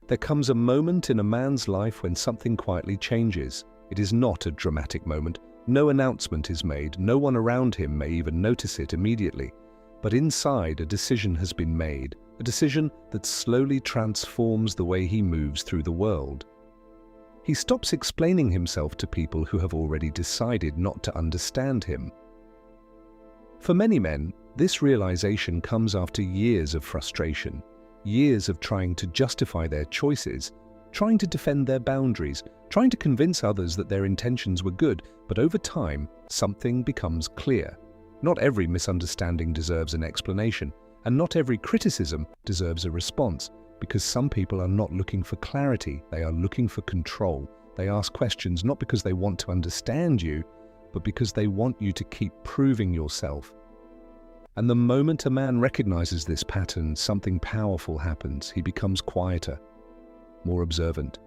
There comes a moment in a man's life when something quietly changes. It is not a dramatic moment. No announcement is made. No one around him may even notice it immediately. But inside, a decision has been made, a decision that slowly transforms the way he moves through the world. He stops explaining himself to people who have already decided not to understand him. For many men, this realization comes after years of frustration, years of trying to justify their choices, trying to defend their boundaries, trying to convince others that their intentions were good, but over time, something becomes clear. Not every misunderstanding deserves an explanation, and not every criticism deserves a response, because some people are not looking for clarity, they are looking for control. They ask questions not because they want to understand you, but because they want you to keep proving yourself. And the moment a man recognizes this pattern, something powerful happens. He becomes quieter, more observant,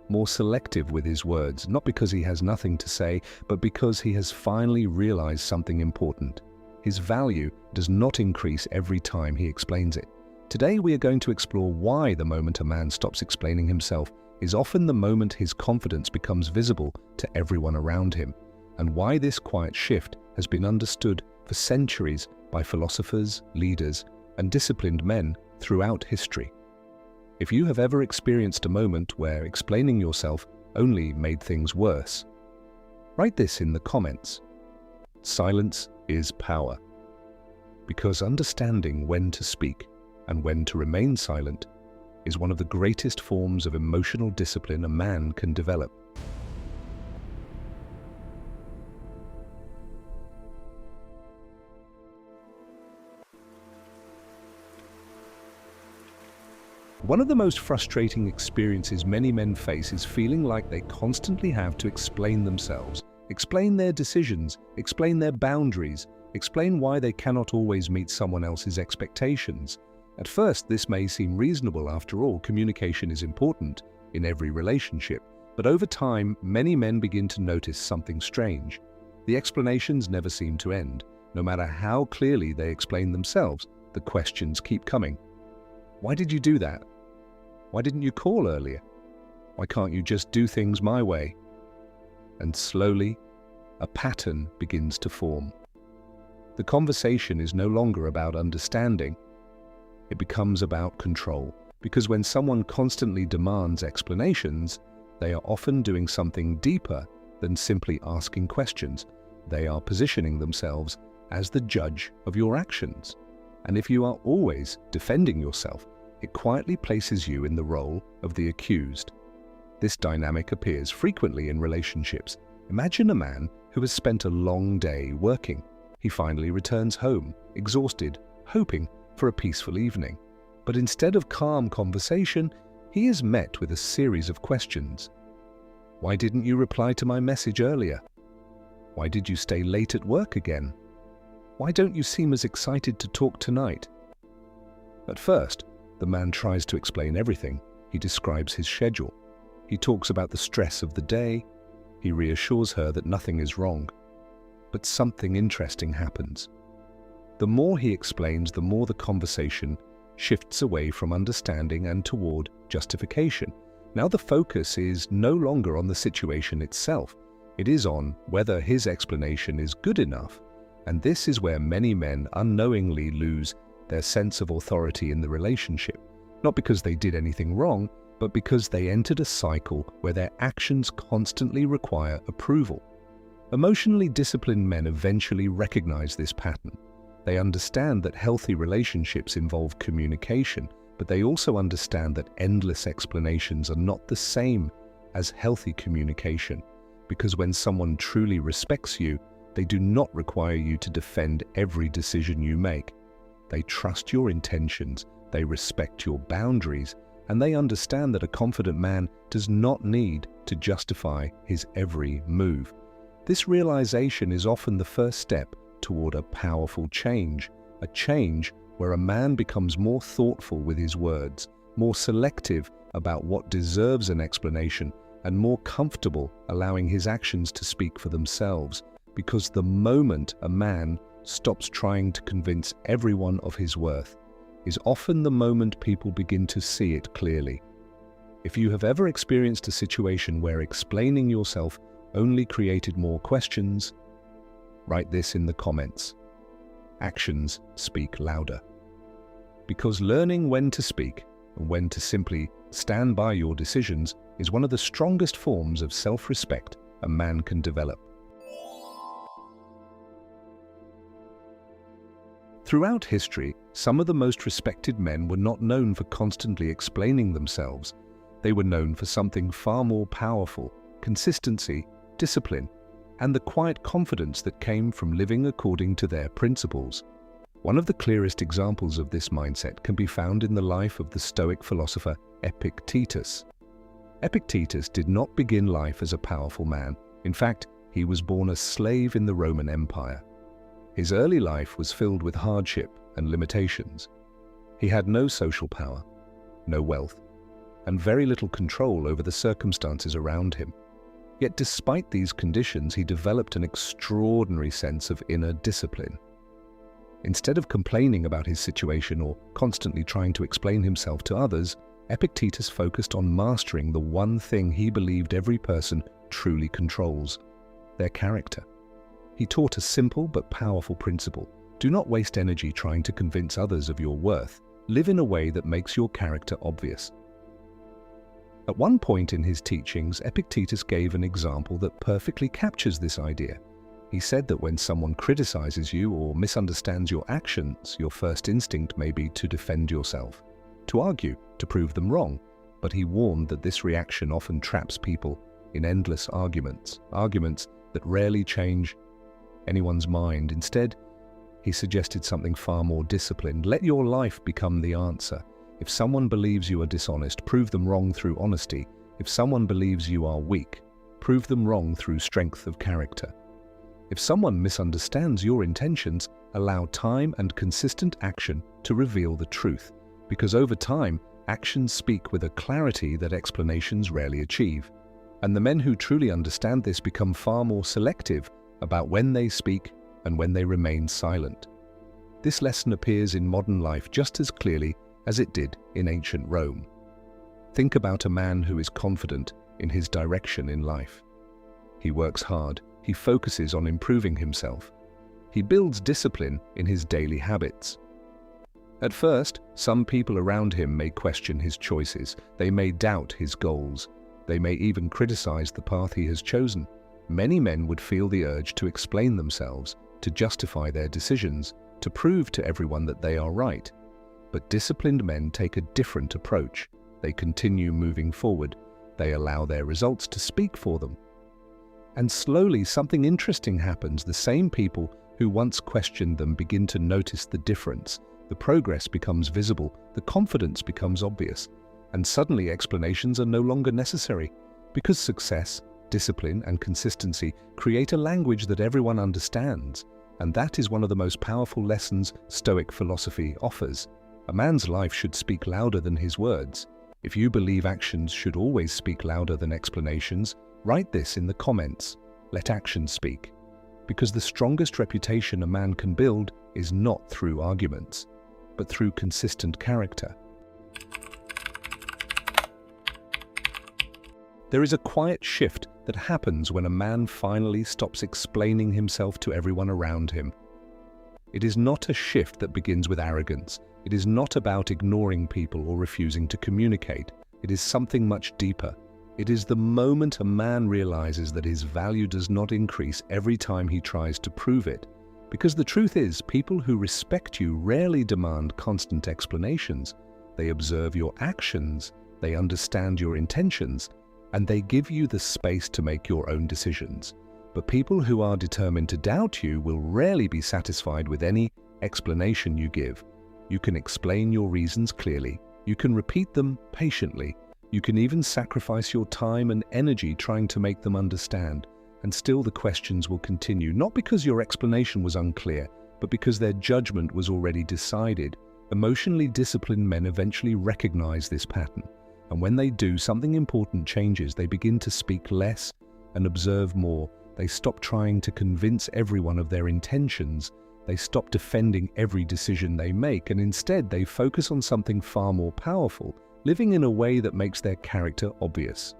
more selective with his words, not because he has nothing to say, but because he has finally realized something important. His value does not increase every time he explains it. Today we are going to explore why the moment a man stops explaining himself is often the moment his confidence becomes visible to everyone around him, and why this quiet shift has been understood for centuries by philosophers, leaders, and disciplined men throughout history. If you have ever experienced a moment where explaining yourself only made things worse, write this in the comments. Silence is power. Because understanding when to speak and when to remain silent is one of the greatest forms of emotional discipline a man can develop. One of the most frustrating experiences many men face is feeling like they constantly have to explain themselves, explain their decisions, explain their boundaries, explain why they cannot always meet someone else's expectations. At first, this may seem reasonable. After all, communication is important in every relationship. But over time, many men begin to notice something strange. The explanations never seem to end. No matter how clearly they explain themselves, the questions keep coming. Why did you do that? Why didn't you call earlier? Why can't you just do things my way? And slowly, a pattern begins to form. The conversation is no longer about understanding. It becomes about control, because when someone constantly demands explanations, they are often doing something deeper than simply asking questions. They are positioning themselves as the judge of your actions. And if you are always defending yourself, it quietly places you in the role of the accused. This dynamic appears frequently in relationships. Imagine a man who has spent a long day working. He finally returns home, exhausted, hoping for a peaceful evening. But instead of calm conversation, he is met with a series of questions. Why didn't you reply to my message earlier? Why did you stay late at work again? Why don't you seem as excited to talk tonight? At first, the man tries to explain everything. He describes his schedule. He talks about the stress of the day. He reassures her that nothing is wrong. But something interesting happens. The more he explains, the more the conversation shifts away from understanding and toward justification. Now the focus is no longer on the situation itself. It is on whether his explanation is good enough. And this is where many men unknowingly lose their sense of authority in the relationship, not because they did anything wrong, but because they entered a cycle where their actions constantly require approval. Emotionally disciplined men eventually recognize this pattern. They understand that healthy relationships involve communication, but they also understand that endless explanations are not the same as healthy communication, because when someone truly respects you, they do not require you to defend every decision you make. They trust your intentions, they respect your boundaries, and they understand that a confident man does not need to justify his every move. This realization is often the first step toward a powerful change, a change where a man becomes more thoughtful with his words, more selective about what deserves an explanation, and more comfortable allowing his actions to speak for themselves. Because the moment a man stops trying to convince everyone of his worth is often the moment people begin to see it clearly. If you have ever experienced a situation where explaining yourself only created more questions, write this in the comments. Actions speak louder. Because learning when to speak and when to simply stand by your decisions is one of the strongest forms of self-respect a man can develop. Throughout history, some of the most respected men were not known for constantly explaining themselves. They were known for something far more powerful: consistency, discipline, and the quiet confidence that came from living according to their principles. One of the clearest examples of this mindset can be found in the life of the Stoic philosopher Epictetus. Epictetus did not begin life as a powerful man. In fact, he was born a slave in the Roman Empire. His early life was filled with hardship and limitations. He had no social power, no wealth, and very little control over the circumstances around him. Yet despite these conditions, he developed an extraordinary sense of inner discipline. Instead of complaining about his situation or constantly trying to explain himself to others, Epictetus focused on mastering the one thing he believed every person truly controls: their character. He taught a simple but powerful principle: do not waste energy trying to convince others of your worth. Live in a way that makes your character obvious. At one point in his teachings, Epictetus gave an example that perfectly captures this idea. He said that when someone criticizes you or misunderstands your actions, your first instinct may be to defend yourself, to argue, to prove them wrong. But he warned that this reaction often traps people in endless arguments that rarely change anyone's mind. Instead, he suggested something far more disciplined. Let your life become the answer. If someone believes you are dishonest, prove them wrong through honesty. If someone believes you are weak, prove them wrong through strength of character. If someone misunderstands your intentions, allow time and consistent action to reveal the truth, because over time, actions speak with a clarity that explanations rarely achieve. And the men who truly understand this become far more selective about when they speak and when they remain silent. This lesson appears in modern life just as clearly as it did in ancient Rome. Think about a man who is confident in his direction in life. He works hard, he focuses on improving himself. He builds discipline in his daily habits. At first, some people around him may question his choices. They may doubt his goals. They may even criticize the path he has chosen. Many men would feel the urge to explain themselves, to justify their decisions, to prove to everyone that they are right. But disciplined men take a different approach. They continue moving forward. They allow their results to speak for them. And slowly something interesting happens. The same people who once questioned them begin to notice the difference. The progress becomes visible, the confidence becomes obvious, and suddenly explanations are no longer necessary, because success, discipline, and consistency create a language that everyone understands. And that is one of the most powerful lessons Stoic philosophy offers. A man's life should speak louder than his words. If you believe actions should always speak louder than explanations, write this in the comments. Let actions speak. Because the strongest reputation a man can build is not through arguments, but through consistent character. There is a quiet shift that happens when a man finally stops explaining himself to everyone around him. It is not a shift that begins with arrogance. It is not about ignoring people or refusing to communicate. It is something much deeper. It is the moment a man realizes that his value does not increase every time he tries to prove it. Because the truth is, people who respect you rarely demand constant explanations. They observe your actions, they understand your intentions, and they give you the space to make your own decisions. But people who are determined to doubt you will rarely be satisfied with any explanation you give. You can explain your reasons clearly. You can repeat them patiently. You can even sacrifice your time and energy trying to make them understand. And still the questions will continue, not because your explanation was unclear, but because their judgment was already decided. Emotionally disciplined men eventually recognize this pattern. And when they do, something important changes. They begin to speak less and observe more. They stop trying to convince everyone of their intentions. They stop defending every decision they make, and instead they focus on something far more powerful. living in a way that makes their character obvious.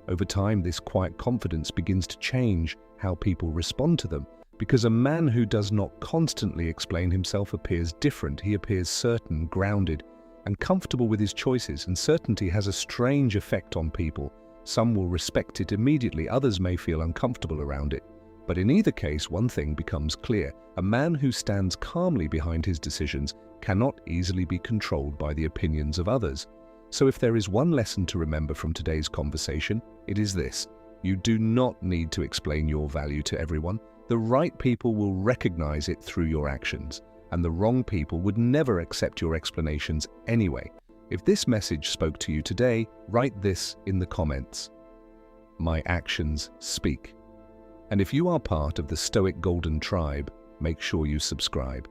Over time, this quiet confidence begins to change how people respond to them, because a man who does not constantly explain himself appears different. He appears certain, grounded, and comfortable with his choices, and certainty has a strange effect on people. Some will respect it immediately, others may feel uncomfortable around it. But in either case, one thing becomes clear: a man who stands calmly behind his decisions cannot easily be controlled by the opinions of others. So if there is one lesson to remember from today's conversation, it is this: you do not need to explain your value to everyone. The right people will recognize it through your actions, and the wrong people would never accept your explanations anyway. If this message spoke to you today, write this in the comments: "My actions speak." And if you are part of the Stoic Golden Tribe, make sure you subscribe.